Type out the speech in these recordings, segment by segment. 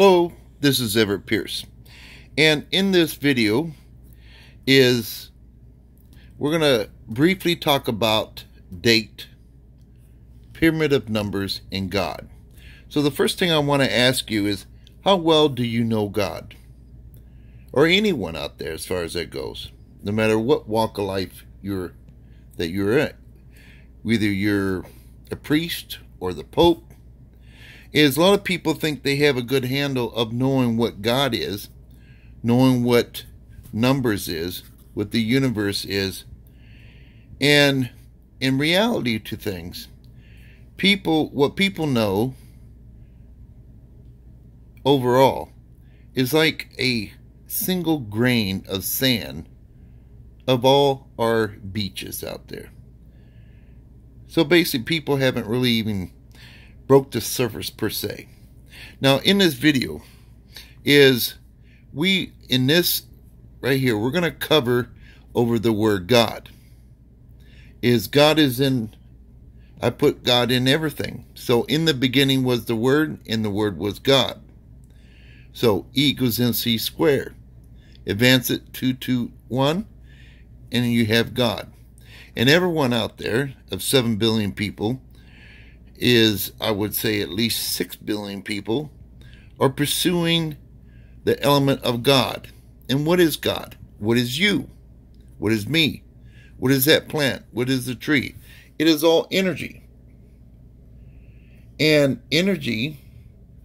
Hello, this is Everett Pierce, and in this video we're going to briefly talk about date, pyramid of numbers, and God. So the first thing I want to ask you is, how well do you know God? Or anyone out there as far as that goes, no matter what walk of life you're in. Whether you're a priest or the Pope, is a lot of people think they have a good handle of knowing what God is, knowing what numbers is, what the universe is. And in reality to things, what people know overall is like a single grain of sand of all our beaches out there. So basically people haven't really even broke the surface per se. Now in this video in this right here, we're going to cover over the word God. I put God in everything. So in the beginning was the Word, and the Word was God. So E equals MC squared. Advance it 2 to 1, and you have God. And everyone out there of 7 billion people I would say at least 6 billion people are pursuing the element of God. And what is God? What is you? What is me? What is that plant? What is the tree? It is all energy. And energy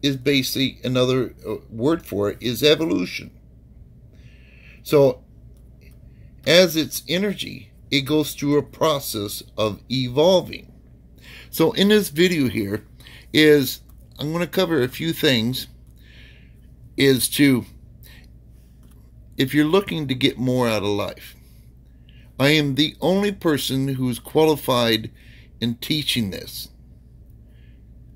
is basically, another word for it is evolution. So as it's energy, it goes through a process of evolving. So in this video here I'm going to cover a few things. If you're looking to get more out of life, I am the only person who's qualified in teaching this.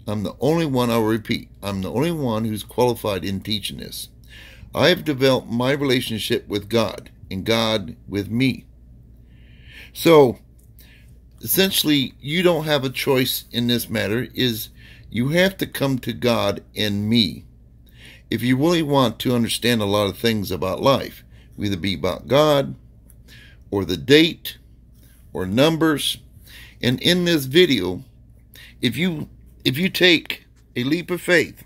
I'm the only one, I'll repeat, I'm the only one who's qualified in teaching this. I have developed my relationship with God and God with me. So essentially, you don't have a choice in this matter. You have to come to God and me if you really want to understand a lot of things about life, whether it be about God or the date or numbers. And in this video, if you take a leap of faith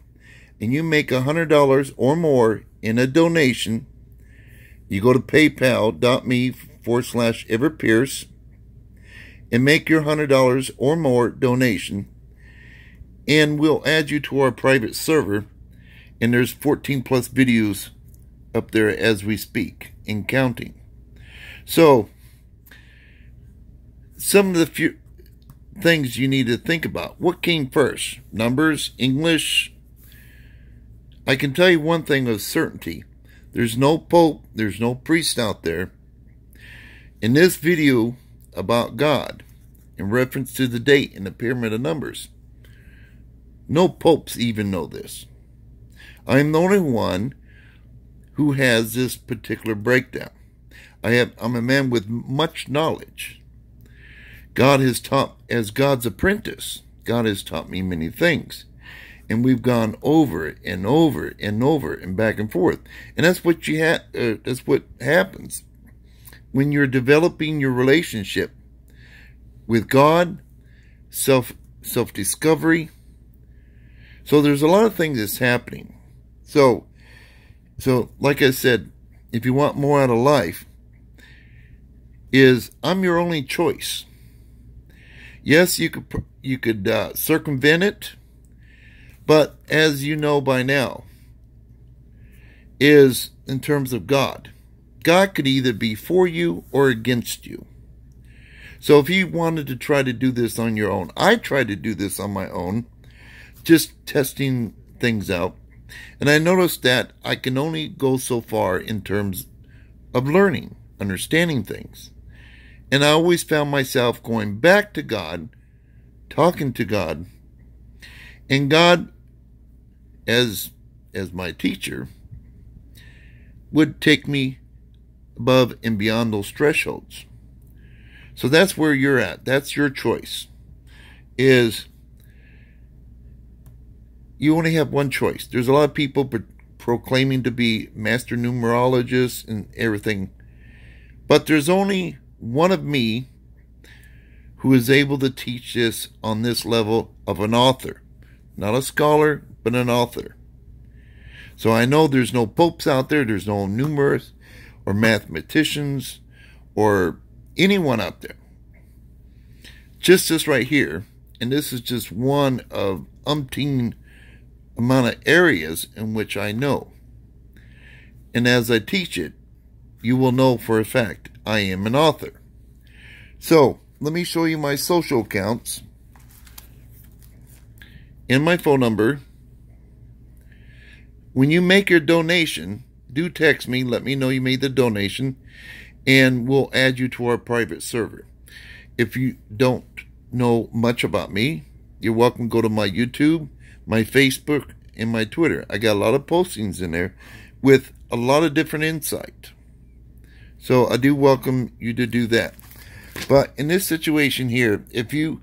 and you make $100 or more in a donation, you go to paypal.me/EverePierce and make your $100 or more donation, and we'll add you to our private server. And there's 14 plus videos up there as we speak and counting. So some of the few things you need to think about. What came first? Numbers? English? I can tell you one thing with certainty. There's no Pope, there's no priest out there. In this video about God, in reference to the date and the pyramid of numbers, no popes even know this. I'm the only one who has this particular breakdown. I'm a man with much knowledge. God has taught, as God's apprentice, God has taught me many things. And we've gone over and over and over and back and forth. And that's what that's what happens when you're developing your relationship with God, self-discovery. So there's a lot of things that's happening. So like I said, if you want more out of life, I'm your only choice. Yes, you could circumvent it, but as you know by now, in terms of God could either be for you or against you. So if you wanted to try to do this on your own, I tried to do this on my own, just testing things out. And I noticed that I can only go so far in terms of learning, understanding things. And I always found myself going back to God, talking to God. And God, as my teacher, would take me above and beyond those thresholds. So that's where you're at. That's your choice. you only have one choice. There's a lot of people proclaiming to be master numerologists and everything, but there's only one of me who is able to teach this on this level of an author. Not a scholar, but an author. So I know there's no popes out there, there's no numerists or mathematicians or anyone out there. Just this right here, and this is just one of umpteen amount of areas in which I know. And as I teach it, you will know for a fact I am an author. So, let me show you my social accounts and my phone number. When you make your donation, do text me, let me know you made the donation, and we'll add you to our private server. If you don't know much about me, you're welcome to go to my YouTube, my Facebook, and my Twitter. I got a lot of postings in there with a lot of different insight. So I do welcome you to do that. But in this situation here, if you're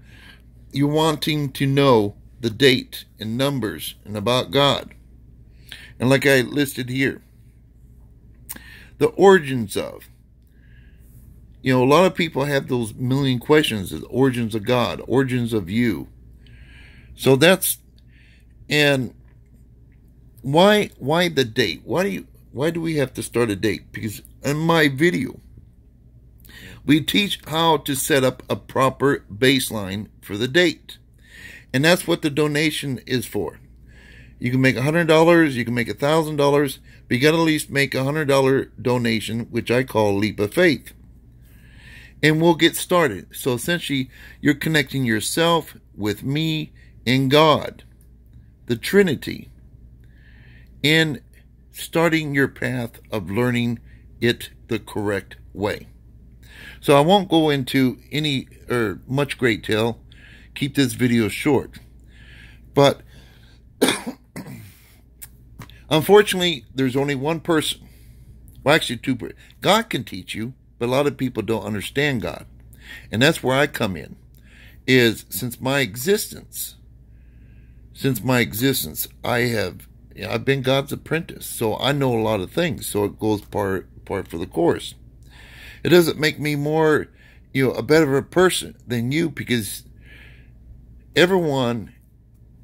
wanting to know the date and numbers and about God, and like I listed here, the origins of, a lot of people have those million questions, the origins of God, origins of you. So and why the date? Why do we have to start a date? Because in my video, we teach how to set up a proper baseline for the date. And that's what the donation is for. You can make $100, you can make $1,000, but you got to at least make a $100 donation, which I call Leap of Faith. And we'll get started. So essentially, you're connecting yourself with me and God, the Trinity, and starting your path of learning it the correct way. So I won't go into much great detail. Keep this video short. But unfortunately, there's only one person. Well, actually, two persons. God can teach you, but a lot of people don't understand God. And that's where I come in. Is since my existence, I've been God's apprentice. So I know a lot of things. So it goes part for the course. It doesn't make me more, a better of a person than you, because everyone,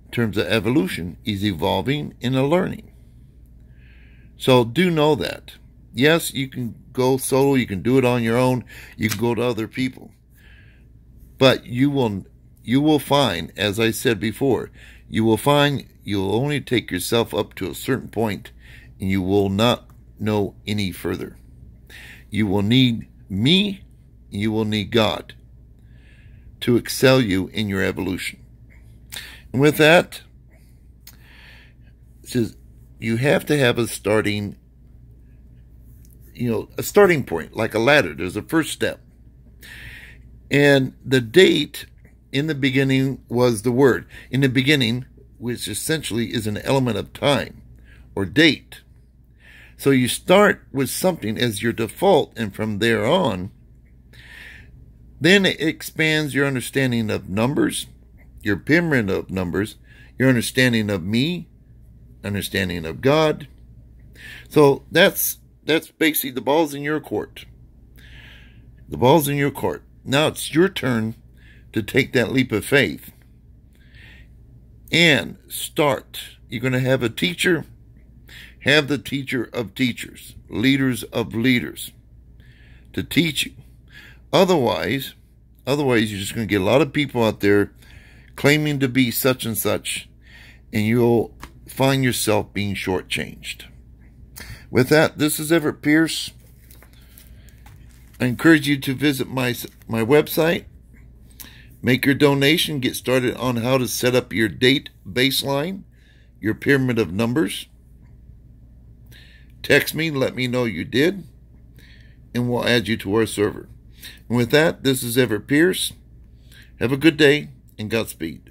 in terms of evolution, is evolving and learning. So do know that. Yes, you can go solo, you can do it on your own, you can go to other people. But you will find, as I said before, you'll only take yourself up to a certain point, and you will not know any further. You will need me, and you will need God to excel you in your evolution. And with that, it says you have to have a starting point, like a ladder. There's a first step. And the date in the beginning was the word. In the beginning, which essentially is an element of time or date. So you start with something as your default, and from there on, then it expands your understanding of numbers, your pyramid of numbers, your understanding of me, understanding of God. So that's basically the ball's in your court. The ball's in your court. Now it's your turn to take that leap of faith and start. You're going to have a teacher. Have the teacher of teachers, leaders of leaders, to teach you. Otherwise, you're just going to get a lot of people out there claiming to be such and such, and you'll find yourself being shortchanged. With that, this is Everett Pierce. I encourage you to visit my website. Make your donation. Get started on how to set up your date baseline, your pyramid of numbers. Text me, let me know you did, and we'll add you to our server. And with that, this is Everett Pierce. Have a good day, and Godspeed.